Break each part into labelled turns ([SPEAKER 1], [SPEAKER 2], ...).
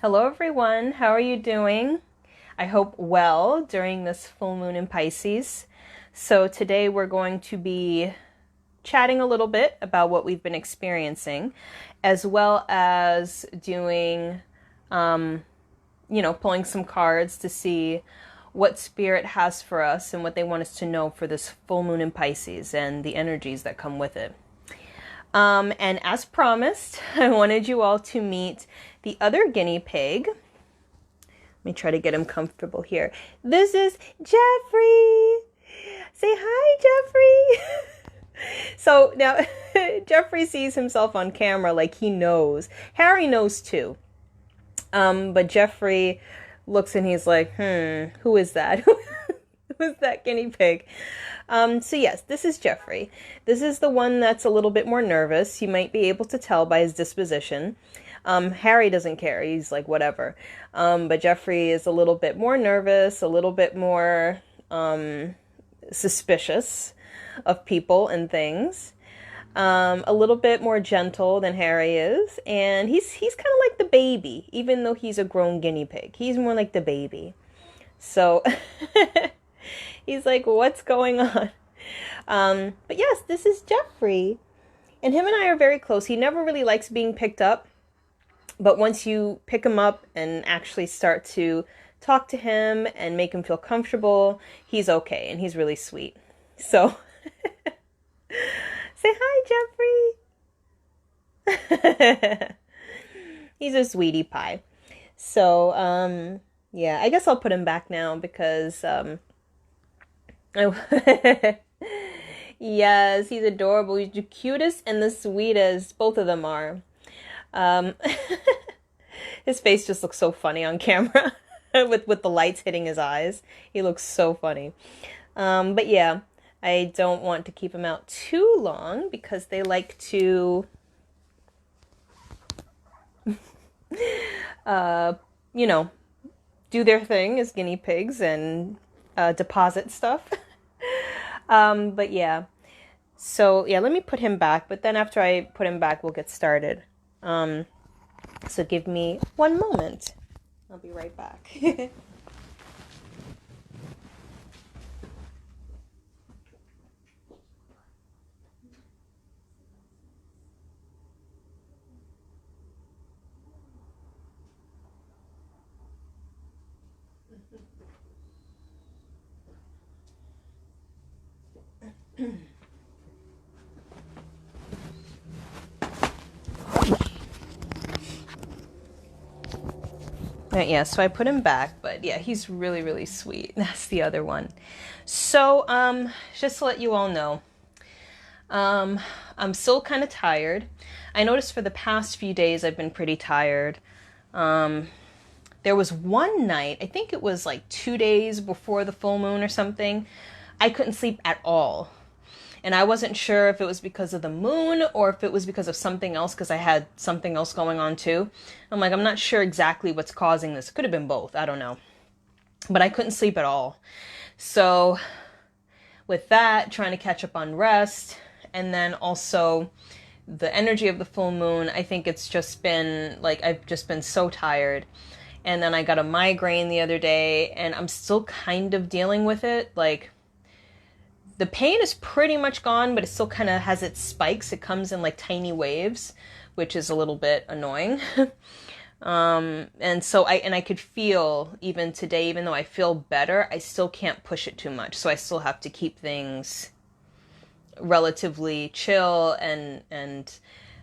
[SPEAKER 1] Hello, everyone. How are you doing? I hope well during this full moon in Pisces. So, today we're going to be chatting a little bit about what we've been experiencing, as well as doing, pulling some cards to see what Spirit has for us and what they want us to know for this full moon in Pisces and the energies that come with it. And as promised, I wanted you all to meet the other guinea pig. Let me try to get him comfortable here. This is Jeffrey. Say hi, Jeffrey. So now Jeffrey sees himself on camera like he knows. Harry knows too. But Jeffrey looks and he's like, who is that? Who's that guinea pig? So yes, this is Jeffrey. This is the one that's a little bit more nervous. You might be able to tell by his disposition. Harry doesn't care. He's like, whatever. But Jeffrey is a little bit more nervous, a little bit more suspicious of people and things. A little bit more gentle than Harry is. And he's kind of like the baby, even though he's a grown guinea pig. He's more like the baby. So he's like, what's going on? But yes, this is Jeffrey. And him and I are very close. He never really likes being picked up. But once you pick him up and actually start to talk to him and make him feel comfortable, he's okay. And he's really sweet. So say hi, Jeffrey. He's a sweetie pie. So, yeah, I guess I'll put him back now because, yes, he's adorable. He's the cutest and the sweetest. Both of them are. His face just looks so funny on camera with the lights hitting his eyes. He looks so funny. But yeah, I don't want to keep him out too long because they like to, do their thing as guinea pigs and deposit stuff. But yeah. So yeah, let me put him back. But then after I put him back, we'll get started. So give me one moment. I'll be right back. Yeah, so I put him back, but yeah, he's really, really sweet. That's the other one. So, just to let you all know, I'm still kind of tired. I noticed for the past few days I've been pretty tired. There was one night, I think it was like 2 days before the full moon or something, I couldn't sleep at all. And I wasn't sure if it was because of the moon or if it was because of something else, because I had something else going on too. I'm like, I'm not sure exactly what's causing this. It could have been both. I don't know. But I couldn't sleep at all. So with that, trying to catch up on rest, and then also the energy of the full moon, I think it's just been like, I've just been so tired. And then I got a migraine the other day, and I'm still kind of dealing with it. Like, the pain is pretty much gone, but it still kind of has its spikes. It comes in like tiny waves, which is a little bit annoying. And so I could feel even today, even though I feel better, I still can't push it too much. So I still have to keep things relatively chill and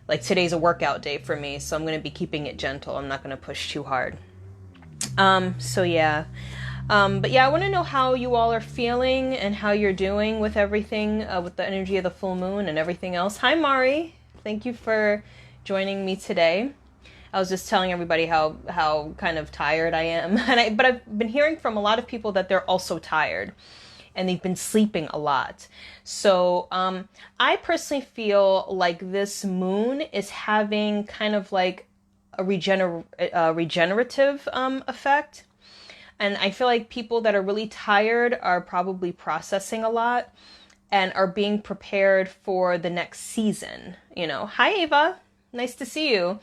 [SPEAKER 1] like today's a workout day for me. So I'm going to be keeping it gentle. I'm not going to push too hard. So yeah. But yeah, I want to know how you all are feeling and how you're doing with everything, with the energy of the full moon and everything else. Hi, Mari. Thank you for joining me today. I was just telling everybody how kind of tired I am. But I've been hearing from a lot of people that they're also tired and they've been sleeping a lot. So, I personally feel like this moon is having kind of like a regenerative, effect. And I feel like people that are really tired are probably processing a lot and are being prepared for the next season. Hi, Ava. Nice to see you.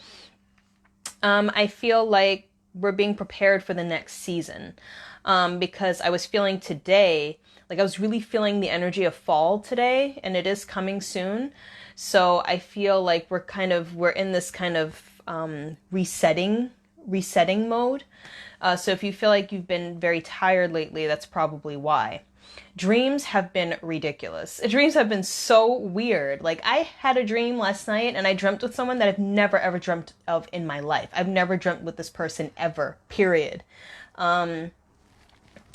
[SPEAKER 1] I feel like we're being prepared for the next season. Because I was feeling today, like I was really feeling the energy of fall today, and it is coming soon. So I feel like we're in this kind of resetting mode. So if you feel like you've been very tired lately, that's probably why. Dreams have been ridiculous. Dreams have been so weird. Like, I had a dream last night and I dreamt with someone that I've never ever dreamt of in my life. I've never dreamt with this person ever, period.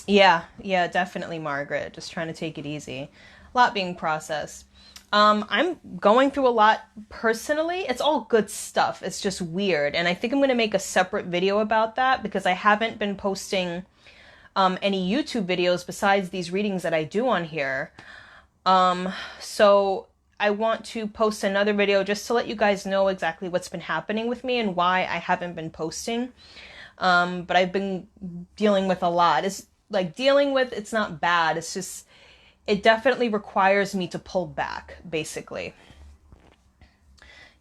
[SPEAKER 1] Yeah, definitely, Margaret. Just trying to take it easy. A lot being processed. I'm going through a lot personally. It's all good stuff. It's just weird. And I think I'm going to make a separate video about that because I haven't been posting any YouTube videos besides these readings that I do on here. So I want to post another video just to let you guys know exactly what's been happening with me and why I haven't been posting. But I've been dealing with a lot. It's like it's not bad. It's just, it definitely requires me to pull back, basically.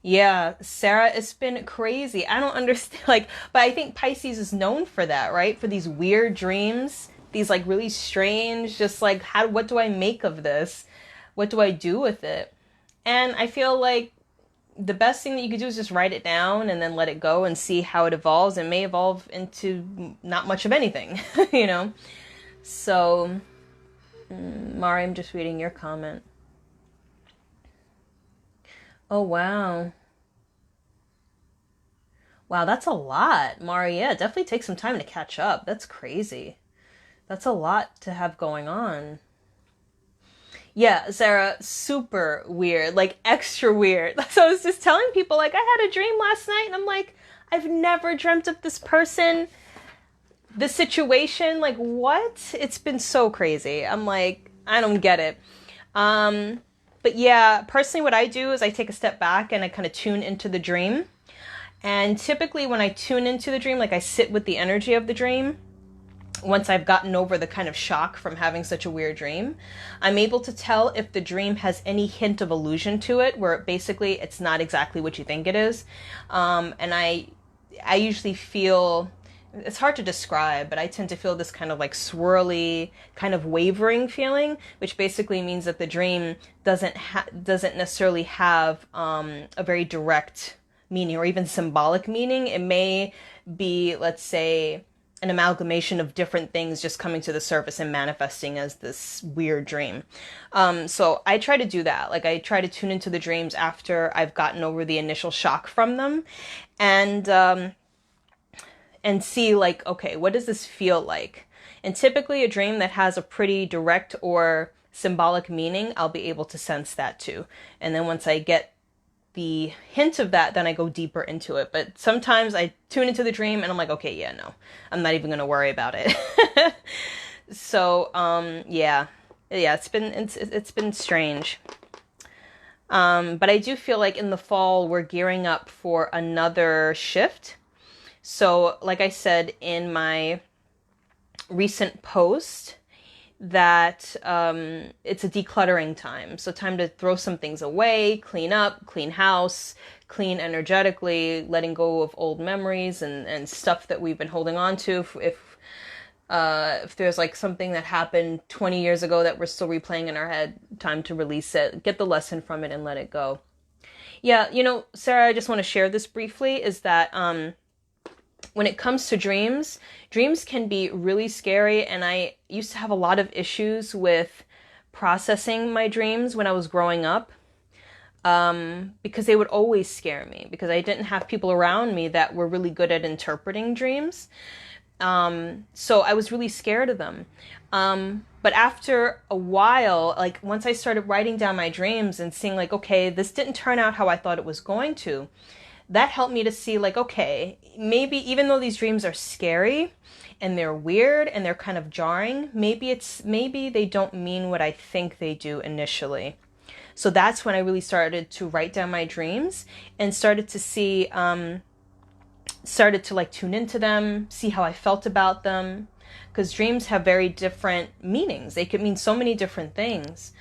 [SPEAKER 1] Yeah, Sarah, it's been crazy. I don't understand, but I think Pisces is known for that, right? For these weird dreams, these like really strange, just like, what do I make of this? What do I do with it? And I feel like the best thing that you could do is just write it down and then let it go and see how it evolves. It may evolve into not much of anything, you know? So, Mari, I'm just reading your comment. Oh, wow. Wow, that's a lot, Mari. Yeah, definitely take some time to catch up. That's crazy. That's a lot to have going on. Yeah, Sarah, super weird, like extra weird. So I was just telling people, like, I had a dream last night and I'm like, I've never dreamt of this person, this situation, like what? It's been so crazy. I'm like, I don't get it. But yeah, personally what I do is I take a step back and I kind of tune into the dream. And typically when I tune into the dream, like I sit with the energy of the dream, once I've gotten over the kind of shock from having such a weird dream, I'm able to tell if the dream has any hint of illusion to it, where basically it's not exactly what you think it is. And I usually feel, it's hard to describe, but I tend to feel this kind of like swirly, kind of wavering feeling, which basically means that the dream doesn't necessarily have a very direct meaning or even symbolic meaning. It may be, let's say, an amalgamation of different things just coming to the surface and manifesting as this weird dream. So I try to do that. Like I try to tune into the dreams after I've gotten over the initial shock from them, and see like, okay, what does this feel like? And typically a dream that has a pretty direct or symbolic meaning, I'll be able to sense that too. And then once I get the hint of that, then I go deeper into it. But sometimes I tune into the dream and I'm like, okay, yeah, no, I'm not even going to worry about it. So, yeah, it's been strange. But I do feel like in the fall, we're gearing up for another shift. So like I said in my recent post, that it's a decluttering time. So time to throw some things away, clean up, clean house, clean energetically, letting go of old memories and stuff that we've been holding on to. If there's like something that happened 20 years ago that we're still replaying in our head, time to release it, get the lesson from it and let it go. Yeah, you know, Sarah, I just want to share this briefly, is that when it comes to dreams can be really scary, and I used to have a lot of issues with processing my dreams when I was growing up, because they would always scare me, because I didn't have people around me that were really good at interpreting dreams. So I was really scared of them. But after a while, like once I started writing down my dreams and seeing like, okay, this didn't turn out how I thought it was going to, that helped me to see like, okay, maybe even though these dreams are scary and they're weird and they're kind of jarring, maybe they don't mean what I think they do initially. So that's when I really started to write down my dreams and started to like tune into them, see how I felt about them, because dreams have very different meanings. They could mean so many different things.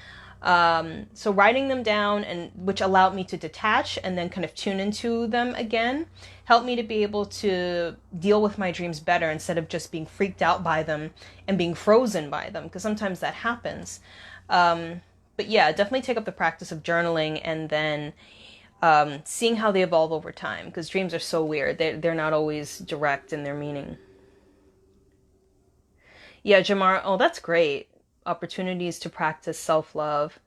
[SPEAKER 1] So writing them down, and which allowed me to detach and then kind of tune into them again, helped me to be able to deal with my dreams better instead of just being freaked out by them and being frozen by them, because sometimes that happens. But yeah, definitely take up the practice of journaling and then seeing how they evolve over time, because dreams are so weird. They're not always direct in their meaning. Yeah, Jamar, oh, that's great. Opportunities to practice self-love.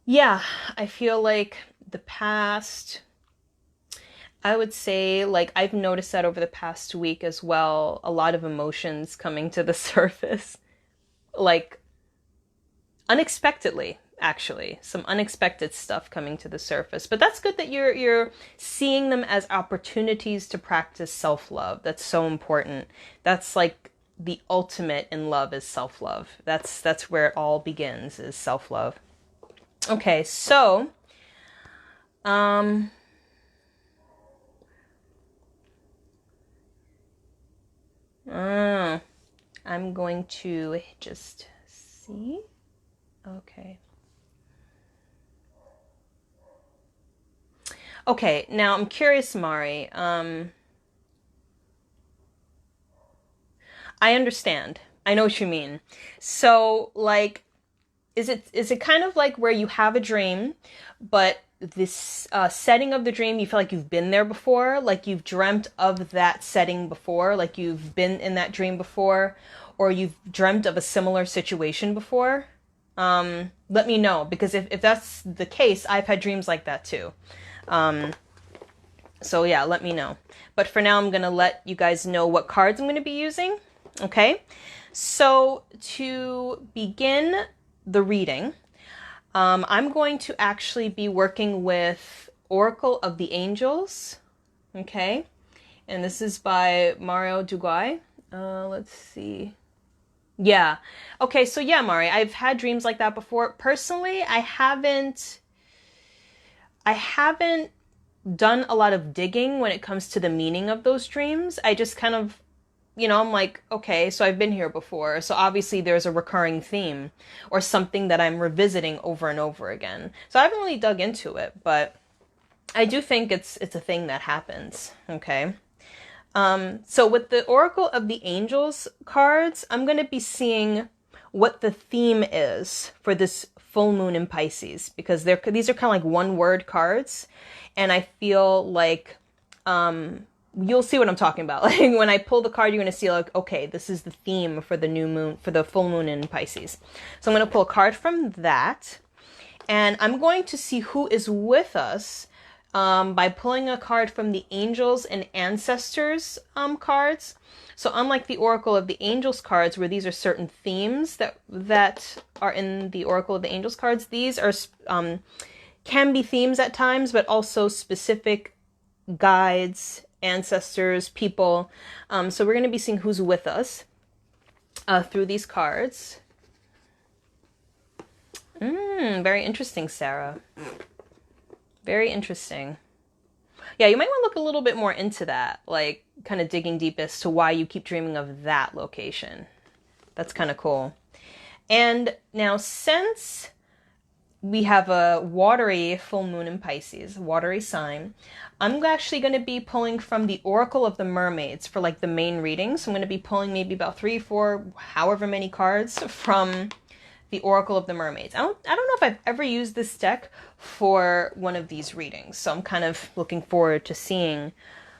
[SPEAKER 1] Yeah, I feel like the past, I would say, like, I've noticed that over the past week as well, a lot of emotions coming to the surface, like unexpectedly, actually, some unexpected stuff coming to the surface. But that's good that you're seeing them as opportunities to practice self-love. That's so important. That's like the ultimate in love is self-love. That's where it all begins, is self-love. Okay, so I'm going to just see. Okay. Okay, now I'm curious, Mari. I understand. I know what you mean. So, like, is it kind of like where you have a dream, but this setting of the dream, you feel like you've been there before, like you've dreamt of that setting before, like you've been in that dream before, or you've dreamt of a similar situation before? Let me know, because if that's the case, I've had dreams like that too. So yeah, let me know. But for now, I'm going to let you guys know what cards I'm going to be using. Okay, so to begin the reading, I'm going to actually be working with Oracle of the Angels. Okay, and this is by Mario Duguay. Let's see. Yeah. Okay, so yeah, Mari, I've had dreams like that before. Personally, I haven't done a lot of digging when it comes to the meaning of those dreams. I just kind of, I'm like, okay, so I've been here before. So obviously there's a recurring theme or something that I'm revisiting over and over again. So I haven't really dug into it, but I do think it's a thing that happens. Okay. So with the Oracle of the Angels cards, I'm going to be seeing what the theme is for this full moon in Pisces, because these are kind of like one word cards. And I feel like, you'll see what I'm talking about. Like when I pull the card, you're going to see like, okay, this is the theme for the new moon, for the full moon in Pisces. So I'm going to pull a card from that, and I'm going to see who is with us by pulling a card from the Angels and Ancestors cards. So unlike the Oracle of the Angels cards, where these are certain themes that are in the Oracle of the Angels cards, these are can be themes at times, but also specific guides, ancestors, people. So we're going to be seeing who's with us through these cards. Very interesting, Sarah. Very interesting. Yeah, you might want to look a little bit more into that, like kind of digging deep as to why you keep dreaming of that location. That's kind of cool. And now, since we have a watery full moon in Pisces, watery sign, I'm actually going to be pulling from the Oracle of the Mermaids for like the main reading. So I'm going to be pulling maybe about 3, 4, however many cards from the Oracle of the Mermaids. I don't know if I've ever used this deck for one of these readings, so I'm kind of looking forward to seeing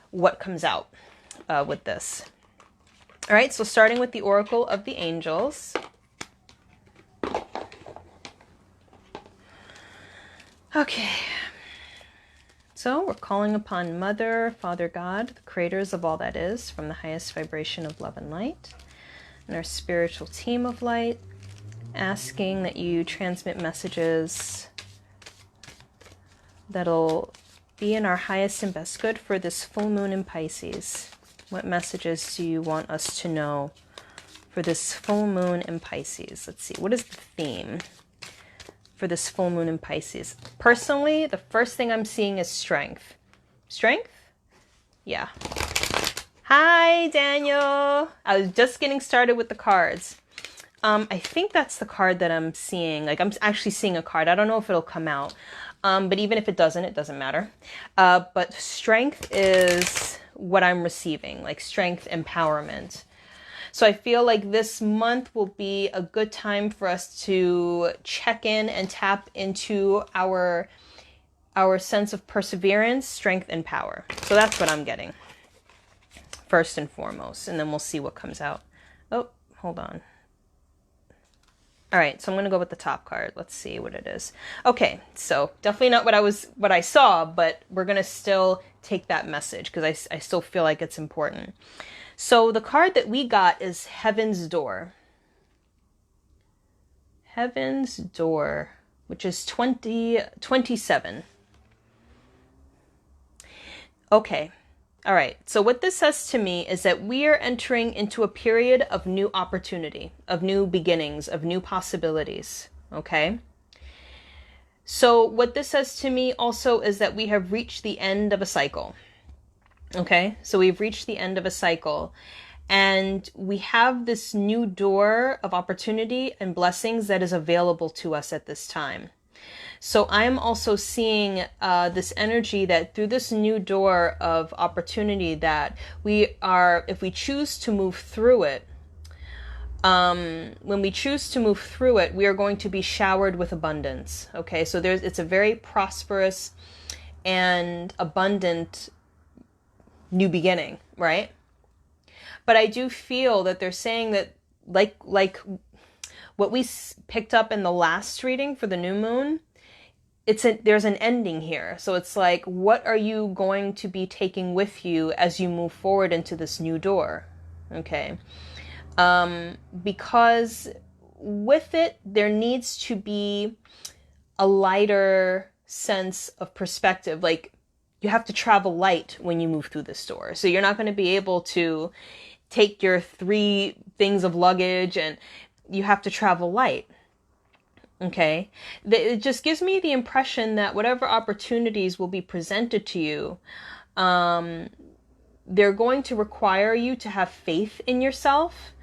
[SPEAKER 1] what comes out with this. All right, so starting with the Oracle of the Angels. Okay, so we're calling upon Mother, Father God, the creators of all that is, from the highest vibration of love and light, and our spiritual team of light, asking that you transmit messages that'll be in our highest and best good for this full moon in Pisces. What messages do you want us to know for this full moon in Pisces? Let's see, what is the theme for this full moon in Pisces? Personally, the first thing I'm seeing is strength. Strength? Yeah. Hi, Daniel. I was just getting started with the cards. I think that's the card that I'm seeing. Like, I'm actually seeing a card. I don't know if it'll come out. But even if it doesn't matter. But strength is what I'm receiving, like strength, empowerment. So I feel like this month will be a good time for us to check in and tap into our sense of perseverance, strength, and power. So that's what I'm getting first and foremost, and then we'll see what comes out. Oh, hold on. All right, so I'm going to go with the top card. Let's see what it is. Okay, so definitely not what I saw, but we're going to still take that message because I still feel like it's important. So the card that we got is Heaven's Door. Heaven's Door, which is 27. Okay. All right. So what this says to me is that we are entering into a period of new opportunity, of new beginnings, of new possibilities. Okay. So what this says to me also is that we have reached the end of a cycle. Okay. So we've reached the end of a cycle and we have this new door of opportunity and blessings that is available to us at this time. So I'm also seeing this energy that through this new door of opportunity that we are, if we choose to move through it, when we choose to move through it, we are going to be showered with abundance. Okay, so it's a very prosperous and abundant new beginning, right? But I do feel that they're saying that like what we picked up in the last reading for the new moon, there's an ending here. So it's like, what are you going to be taking with you as you move forward into this new door? Okay. Because with it, there needs to be a lighter sense of perspective. Like you have to travel light when you move through this door. So you're not going to be able to take your 3 things of luggage and you have to travel light. Okay, it just gives me the impression that whatever opportunities will be presented to you, they're going to require you to have faith in yourself,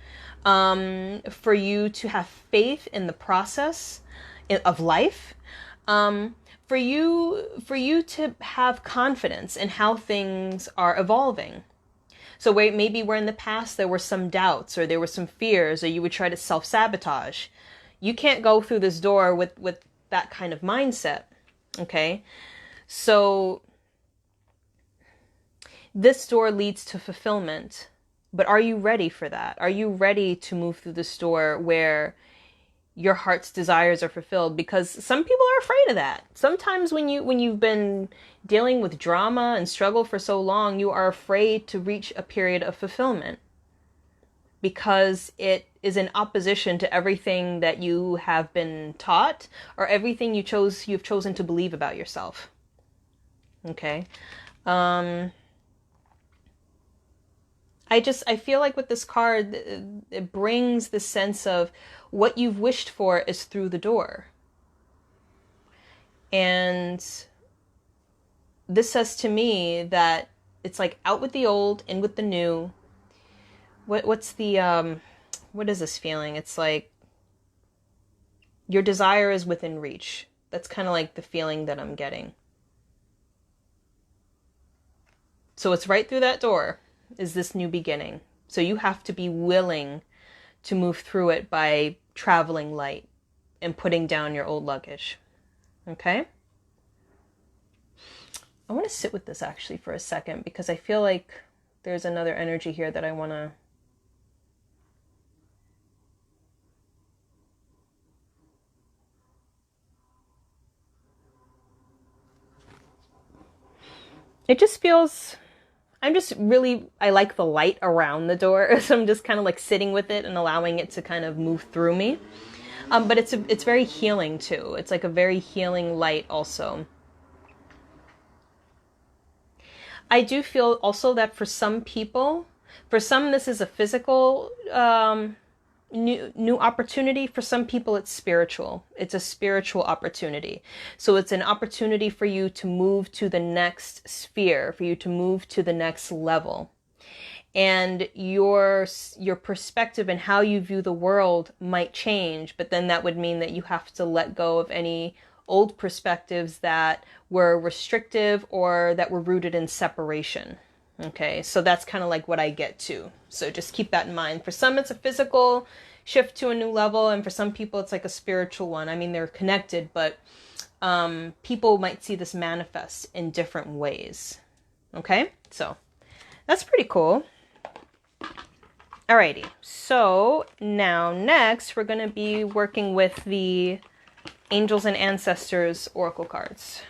[SPEAKER 1] for you to have faith in the process of life, for you to have confidence in how things are evolving. So maybe where in the past there were some doubts or there were some fears or you would try to self-sabotage. You can't go through this door with that kind of mindset, okay? So this door leads to fulfillment, but are you ready for that? Are you ready to move through this door where your heart's desires are fulfilled? Because some people are afraid of that. Sometimes when you've been dealing with drama and struggle for so long, you are afraid to reach a period of fulfillment because it is in opposition to everything that you have been taught or everything you've chosen to believe about yourself. Okay. I feel like with this card, it brings the sense of what you've wished for is through the door. And this says to me that it's like out with the old, in with the new. What is this feeling? It's like your desire is within reach. That's kind of like the feeling that I'm getting. So it's right through that door is this new beginning. So you have to be willing to move through it by traveling light and putting down your old luggage. Okay? I want to sit with this actually for a second because I feel like there's another energy here that I want to... It just feels... I like the light around the door. So I'm just kind of like sitting with it and allowing it to kind of move through me. But it's very healing too. It's like a very healing light also. I do feel also that for some people, this is a physical new opportunity. For some people, it's spiritual. It's a spiritual opportunity. So it's an opportunity for you to move to the next sphere, for you to move to the next level. and your perspective and how you view the world might change, but then that would mean that you have to let go of any old perspectives that were restrictive or that were rooted in separation. Okay, so that's kind of like what I get to. So just keep that in mind. For some, it's a physical shift to a new level, and for some people, it's like a spiritual one. I mean, they're connected, but people might see this manifest in different ways. Okay, so that's pretty cool. Alrighty, so now next we're going to be working with the Angels and Ancestors Oracle cards.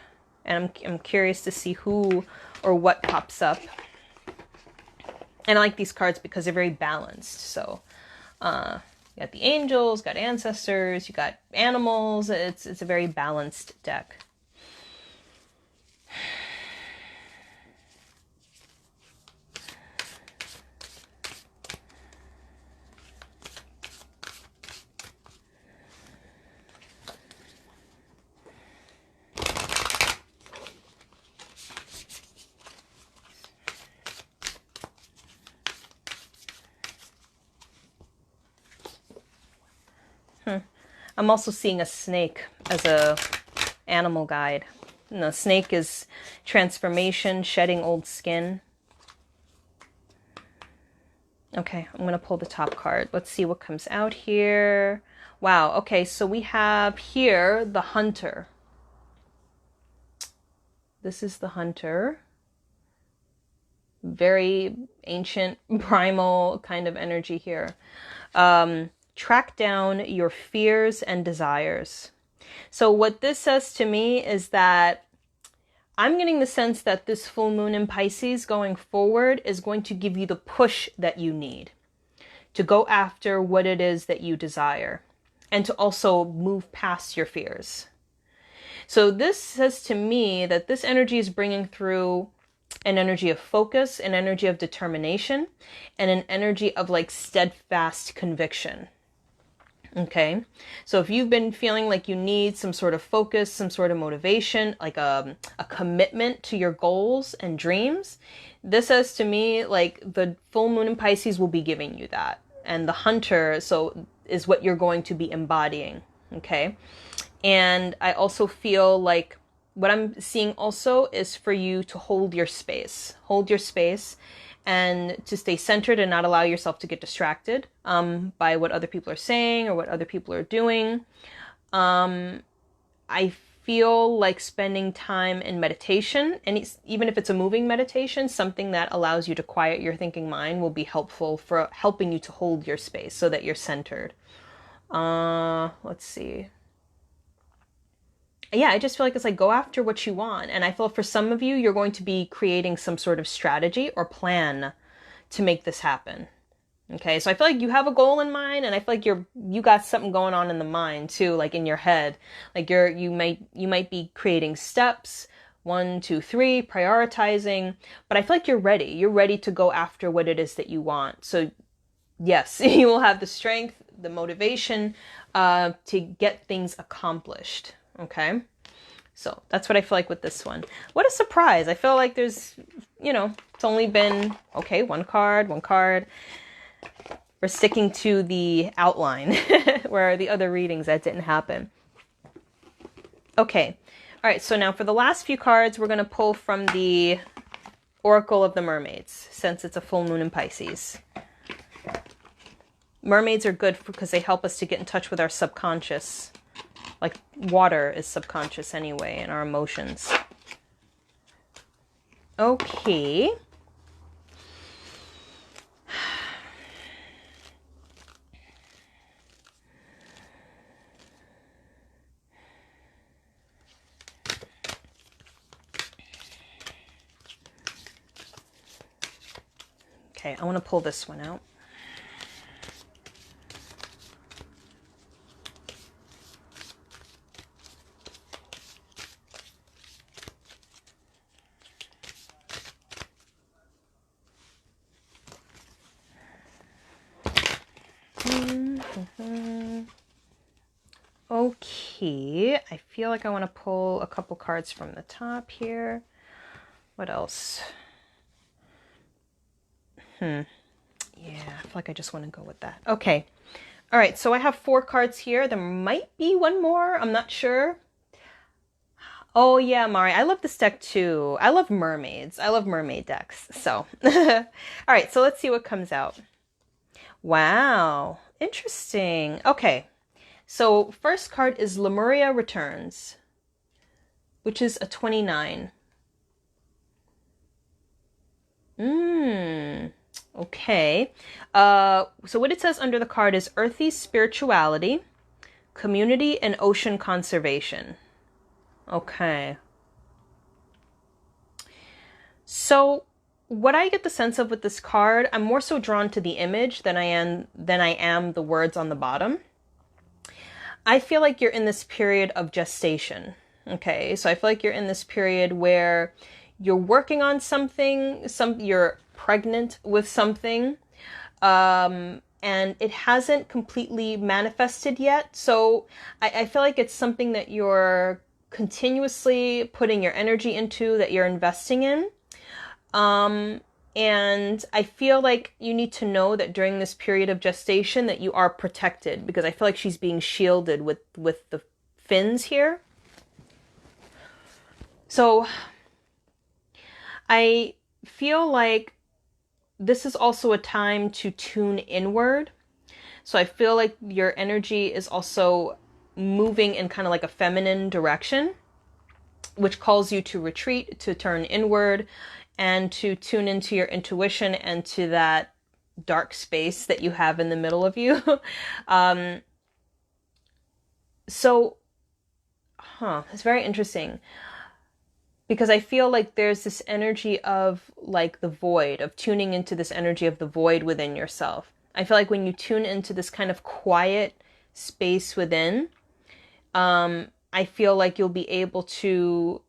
[SPEAKER 1] And I'm curious to see who or what pops up. And I like these cards because they're very balanced. So you got the angels, got ancestors, you got animals. It's a very balanced deck. I'm also seeing a snake as a animal guide. And the snake is transformation, shedding old skin. Okay, I'm going to pull the top card. Let's see what comes out here. Wow, okay, so we have here the hunter. This is the hunter. Very ancient, primal kind of energy here. Track down your fears and desires. So what this says to me is that I'm getting the sense that this full moon in Pisces going forward is going to give you the push that you need to go after what it is that you desire and to also move past your fears. So this says to me that this energy is bringing through an energy of focus, an energy of determination, and an energy of like steadfast conviction. Okay, so if you've been feeling like you need some sort of focus, some sort of motivation, like a commitment to your goals and dreams, this says to me like the full moon in Pisces will be giving you that. And the hunter, so is what you're going to be embodying. Okay, and I also feel like what I'm seeing also is for you to hold your space and to stay centered and not allow yourself to get distracted by what other people are saying or what other people are doing. I feel like spending time in meditation, and even if it's a moving meditation, something that allows you to quiet your thinking mind will be helpful for helping you to hold your space so that you're centered. Let's see. Yeah, I just feel like it's like go after what you want. And I feel for some of you, you're going to be creating some sort of strategy or plan to make this happen. Okay, so I feel like you have a goal in mind, and I feel like you got something going on in the mind too, like in your head. Like you might be creating steps, 1, 2, 3, prioritizing, but I feel like you're ready. You're ready to go after what it is that you want. So yes, you will have the strength, the motivation to get things accomplished. Okay, so that's what I feel like with this one. What a surprise. I feel like there's, it's only been, okay, one card. We're sticking to the outline where the other readings that didn't happen. Okay, all right, so now for the last few cards, we're going to pull from the Oracle of the Mermaids, since it's a full moon in Pisces. Mermaids are good because they help us to get in touch with our subconscious. Like water is subconscious anyway, and our emotions. Okay. Okay, I want to pull this one out. Okay, I feel like I want to pull a couple cards from the top here. What else? Yeah, I feel like I just want to go with that. Okay. All right, so I have 4 cards here. There might be one more. I'm not sure. Oh, yeah, Mari. I love this deck too. I love mermaids. I love mermaid decks. So, all right, so let's see what comes out. Wow. Interesting. Okay. So, first card is Lemuria Returns, which is a 29. Okay. So what it says under the card is earthy spirituality, community, and ocean conservation. Okay. So what I get the sense of with this card, I'm more so drawn to the image than I am the words on the bottom. I feel like you're in this period of gestation. Okay. So I feel like you're in this period where you're working on something, you're pregnant with something, and it hasn't completely manifested yet. So I feel like it's something that you're continuously putting your energy into, that you're investing in. And I feel like you need to know that during this period of gestation that you are protected, because I feel like she's being shielded with the fins here. So I feel like this is also a time to tune inward. So I feel like your energy is also moving in kind of like a feminine direction, which calls you to retreat, to turn inward, and to tune into your intuition and to that dark space that you have in the middle of you. It's very interesting, because I feel like there's this energy of like the void, of tuning into this energy of the void within yourself. I feel like when you tune into this kind of quiet space within, I feel like you'll be able to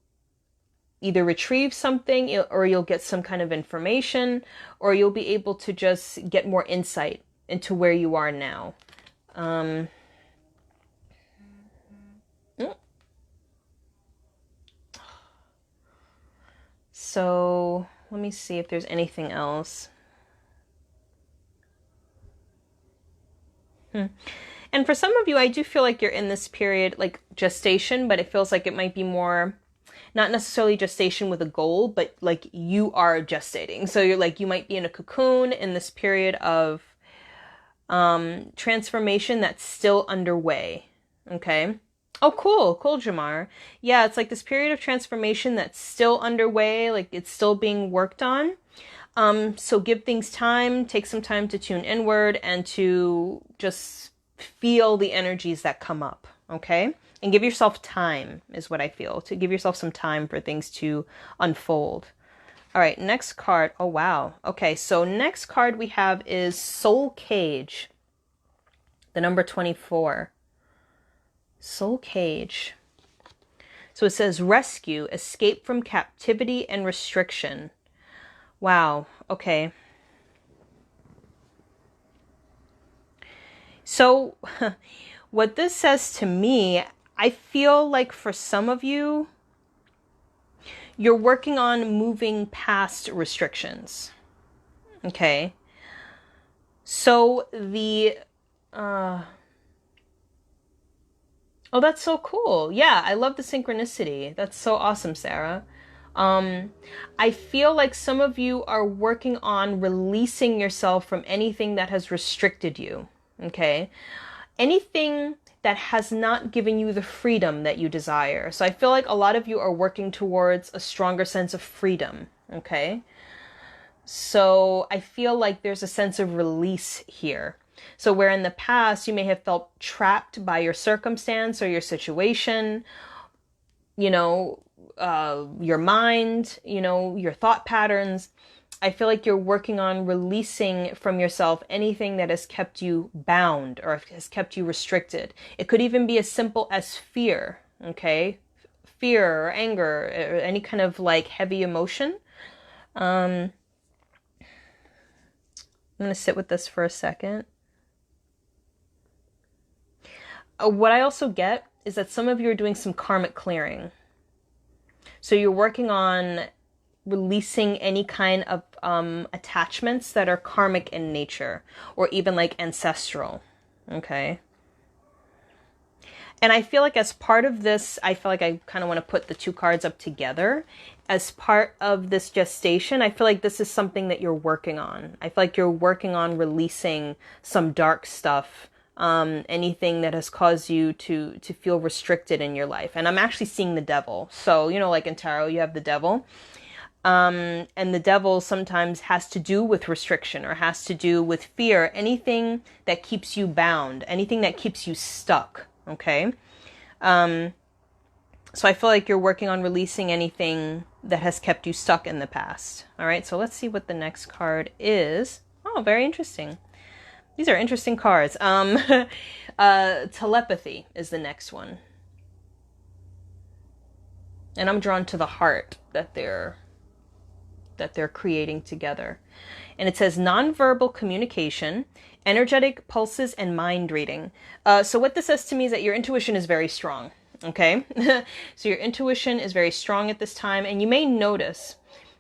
[SPEAKER 1] either retrieve something, or you'll get some kind of information, or you'll be able to just get more insight into where you are now. So let me see if there's anything else. And for some of you, I do feel like you're in this period, like gestation, but it feels like it might be more, not necessarily gestation with a goal, but like you are gestating. So you're like, you might be in a cocoon in this period of transformation that's still underway. Okay. Oh, cool. Cool, Jamar. Yeah, it's like this period of transformation that's still underway, like it's still being worked on. So give things time, take some time to tune inward and to just feel the energies that come up, okay? And give yourself time is what I feel, to give yourself some time for things to unfold. All right, next card. Oh, wow. Okay, so next card we have is Soul Cage, the number 24. Soul Cage. So it says rescue, escape from captivity and restriction. Wow. Okay. So what this says to me, I feel like for some of you, you're working on moving past restrictions. Okay. So oh, that's so cool. Yeah, I love the synchronicity. That's so awesome, Sarah. I feel like some of you are working on releasing yourself from anything that has restricted you, okay? Anything that has not given you the freedom that you desire. So I feel like a lot of you are working towards a stronger sense of freedom, okay? So I feel like there's a sense of release here. So where in the past you may have felt trapped by your circumstance or your situation, you know, your mind, you know, your thought patterns, I feel like you're working on releasing from yourself anything that has kept you bound or has kept you restricted. It could even be as simple as fear, okay? Fear or anger or any kind of like heavy emotion. I'm going to sit with this for a second. What I also get is that some of you are doing some karmic clearing. So you're working on releasing any kind of attachments that are karmic in nature or even like ancestral. Okay. And I feel like as part of this, I feel like I kind of want to put the two cards up together. As part of this gestation, I feel like this is something that you're working on. I feel like you're working on releasing some dark stuff, anything that has caused you to feel restricted in your life. And I'm actually seeing the devil. So, you know, like in tarot, you have the devil. And the devil sometimes has to do with restriction or has to do with fear, anything that keeps you bound, anything that keeps you stuck. Okay. So I feel like you're working on releasing anything that has kept you stuck in the past. All right. So let's see what the next card is. Oh, very interesting. These are interesting cards. Telepathy is the next one. And I'm drawn to the heart that they're creating together. And it says nonverbal communication, energetic pulses, and mind reading. So what this says to me is that your intuition is very strong. Okay. So your intuition is very strong at this time. And you may notice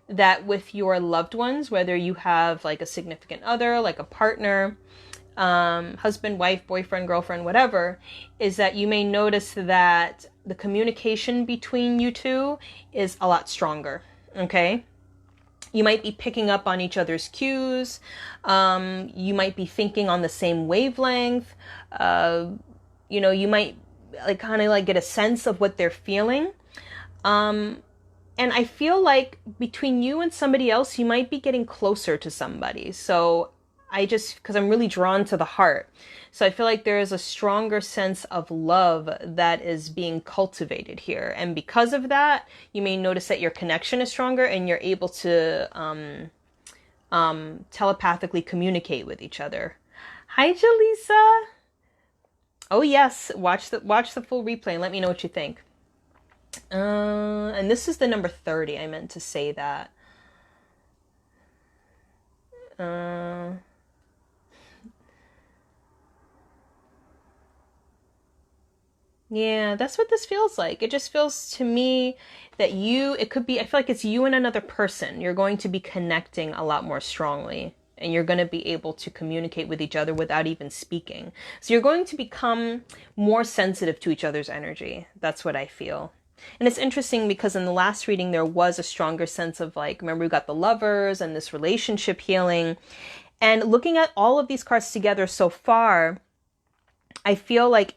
[SPEAKER 1] that with your loved ones, whether you have like a significant other, like a partner, husband, wife, boyfriend, girlfriend, whatever, is that you may notice that the communication between you two is a lot stronger. Okay. You might be picking up on each other's cues. You might be thinking on the same wavelength. You know, you might like kind of like get a sense of what they're feeling. And I feel like between you and somebody else, you might be getting closer to somebody. So because I'm really drawn to the heart. So I feel like there is a stronger sense of love that is being cultivated here. And because of that, you may notice that your connection is stronger and you're able to telepathically communicate with each other. Hi, Jaleesa. Oh yes, watch the full replay and let me know what you think. And this is the number 30. I meant to say that. Yeah, that's what this feels like. It just feels to me that I feel like it's you and another person. You're going to be connecting a lot more strongly and you're going to be able to communicate with each other without even speaking. So you're going to become more sensitive to each other's energy. That's what I feel. And it's interesting because in the last reading, there was a stronger sense of like, remember we got the lovers and this relationship healing. And looking at all of these cards together so far, I feel like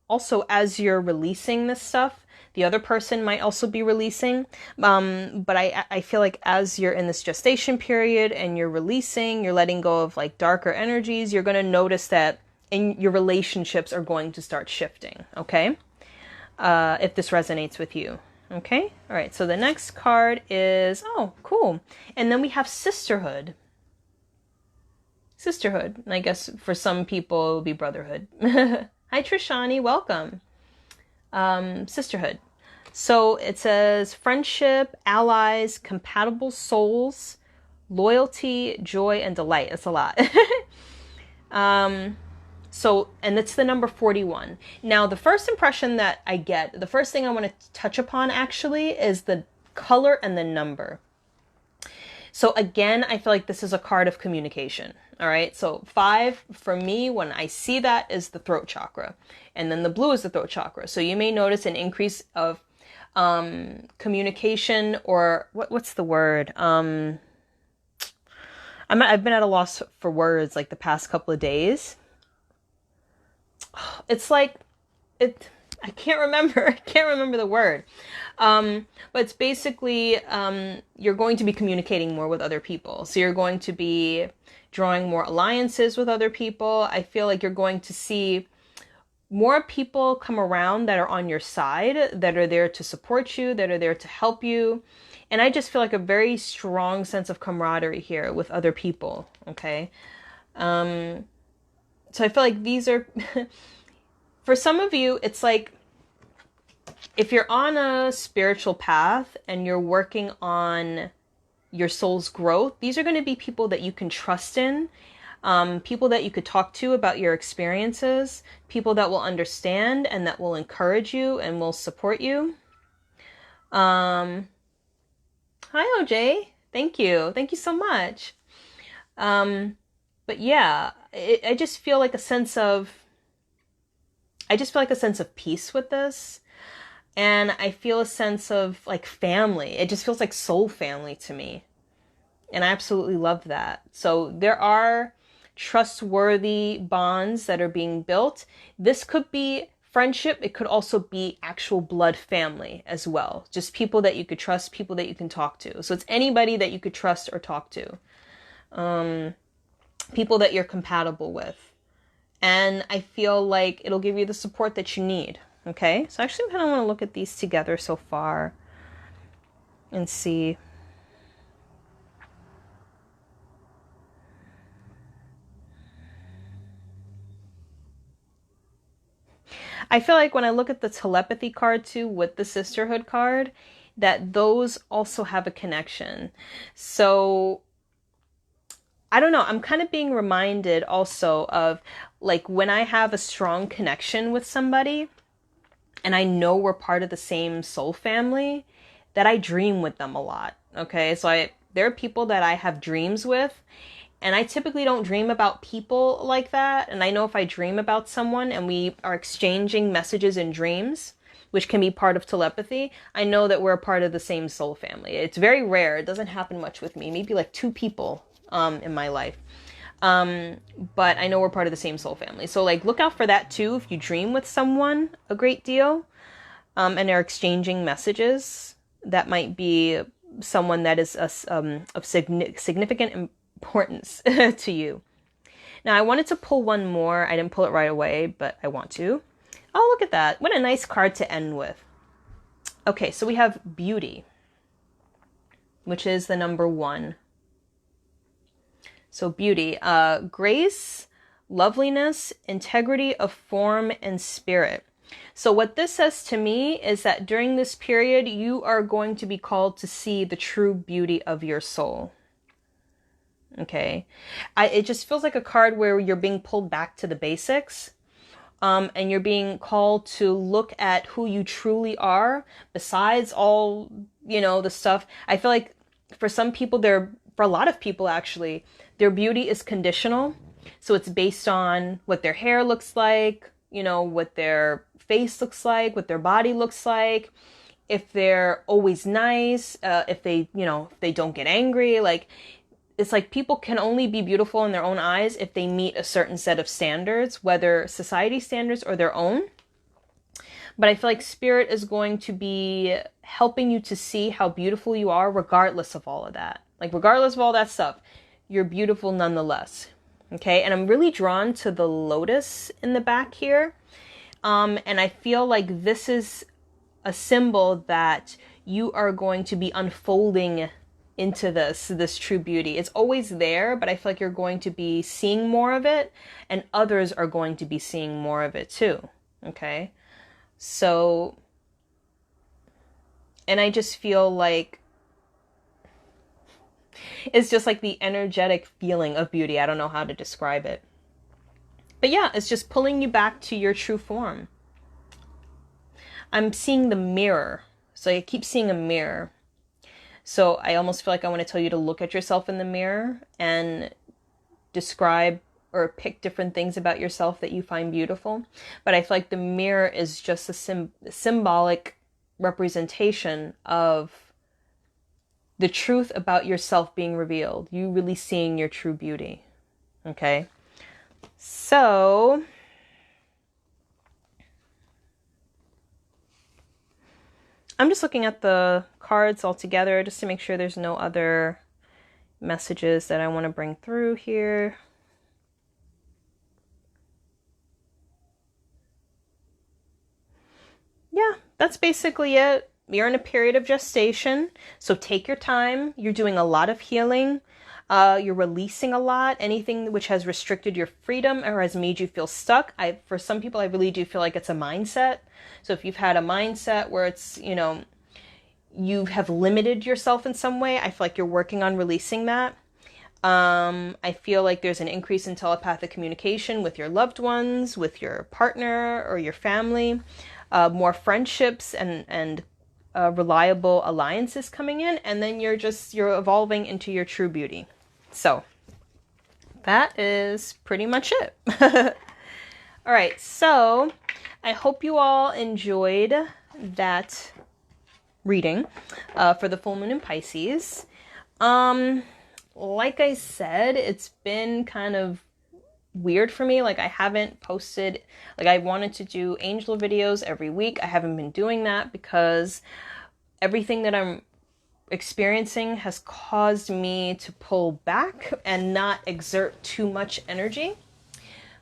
[SPEAKER 1] also as you're releasing this stuff, the other person might also be releasing. But I feel like as you're in this gestation period and you're releasing, you're letting go of like darker energies, you're going to notice that your relationships are going to start shifting. Okay. If this resonates with you. Okay. All right. So the next card is, oh, cool. And then we have sisterhood. Sisterhood. And I guess for some people it will be brotherhood. Hi, Trishani. Welcome. Sisterhood. So it says friendship, allies, compatible souls, loyalty, joy, and delight. It's a lot. So, and it's the number 41. Now, the first impression that I get, the first thing I want to touch upon actually is the color and the number. So again, I feel like this is a card of communication. All right. So 5 for me, when I see that, is the throat chakra, and then the blue is the throat chakra. So you may notice an increase of communication, or what's the word? I've been at a loss for words like the past couple of days. It's like I can't remember the word. But it's basically you're going to be communicating more with other people. So you're going to be drawing more alliances with other people. I feel like you're going to see more people come around that are on your side, that are there to support you, that are there to help you. And I just feel like a very strong sense of camaraderie here with other people. Okay. So I feel like these are, for some of you, it's like, if you're on a spiritual path and you're working on your soul's growth, these are going to be people that you can trust in, people that you could talk to about your experiences, people that will understand and that will encourage you and will support you. Hi, OJ. Thank you. Thank you so much. But yeah, I just feel like a sense of, I just feel like a sense of peace with this. And I feel a sense of like family. It just feels like soul family to me. And I absolutely love that. So there are trustworthy bonds that are being built. This could be friendship. It could also be actual blood family as well. Just people that you could trust, people that you can talk to. So it's anybody that you could trust or talk to. People that you're compatible with. And I feel like it'll give you the support that you need. Okay? So actually I kind of want to look at these together so far and see. I feel like when I look at the telepathy card too with the sisterhood card, that those also have a connection. So I don't know, I'm kind of being reminded also of like when I have a strong connection with somebody and I know we're part of the same soul family, that I dream with them a lot. Okay, so there are people that I have dreams with, and I typically don't dream about people like that. And I know if I dream about someone and we are exchanging messages in dreams, which can be part of telepathy, I know that we're a part of the same soul family. It's very rare. It doesn't happen much with me. Maybe like 2 people in my life. But I know we're part of the same soul family. So like look out for that too if you dream with someone a great deal. And they're exchanging messages. That might be someone that is of significant importance to you. Now, I wanted to pull one more. I didn't pull it right away, but I want to. Oh, look at that. What a nice card to end with. Okay, so we have beauty, which is the number 1. So beauty, grace, loveliness, integrity of form and spirit. So what this says to me is that during this period, you are going to be called to see the true beauty of your soul. Okay. It just feels like a card where you're being pulled back to the basics. And you're being called to look at who you truly are besides all, the stuff. I feel like for some people, for a lot of people actually, their beauty is conditional. So it's based on what their hair looks like, what their face looks like, what their body looks like, if they're always nice, if they don't get angry. Like, it's like people can only be beautiful in their own eyes if they meet a certain set of standards, whether society standards or their own. But I feel like spirit is going to be helping you to see how beautiful you are regardless of all of that. Like regardless of all that stuff, you're beautiful nonetheless. Okay, and I'm really drawn to the lotus in the back here. And I feel like this is a symbol that you are going to be unfolding into this true beauty. It's always there, but I feel like you're going to be seeing more of it, and others are going to be seeing more of it too. Okay? So, and I just feel like it's just like the energetic feeling of beauty. I don't know how to describe it. But yeah, it's just pulling you back to your true form. I'm seeing the mirror. So I keep seeing a mirror. So I almost feel like I want to tell you to look at yourself in the mirror and describe or pick different things about yourself that you find beautiful. But I feel like the mirror is just a symbolic representation of the truth about yourself being revealed. You really seeing your true beauty. Okay? So I'm just looking at the cards all together just to make sure there's no other messages that I want to bring through here. Yeah, that's basically it. You're in a period of gestation, so take your time. You're doing a lot of healing. You're releasing a lot. Anything which has restricted your freedom or has made you feel stuck. For some people, I really do feel like it's a mindset. So if you've had a mindset where it's, you have limited yourself in some way, I feel like you're working on releasing that. I feel like there's an increase in telepathic communication with your loved ones, with your partner or your family, more friendships and reliable alliances coming in, and then you're evolving into your true beauty. So that is pretty much it. All right, so I hope you all enjoyed that reading for the full moon in Pisces. Like I said, it's been kind of weird for me. Like, I haven't posted, like, I wanted to do angel videos every week. I haven't been doing that because everything that I'm experiencing has caused me to pull back and not exert too much energy,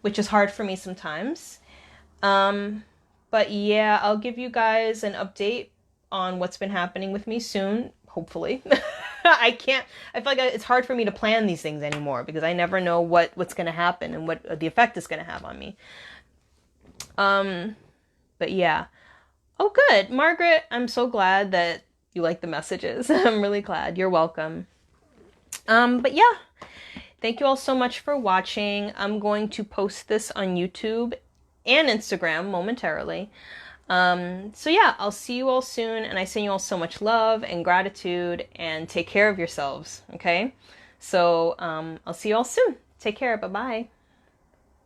[SPEAKER 1] which is hard for me sometimes. But yeah, I'll give you guys an update on what's been happening with me soon, hopefully. I feel like it's hard for me to plan these things anymore because I never know what's going to happen and what the effect is going to have on me. But yeah. Oh, good. Margaret, I'm so glad that you like the messages. I'm really glad. You're welcome. But yeah, thank you all so much for watching. I'm going to post this on YouTube and Instagram momentarily. So yeah, I'll see you all soon, and I send you all so much love and gratitude, and take care of yourselves, okay? So, I'll see you all soon. Take care. Bye-bye.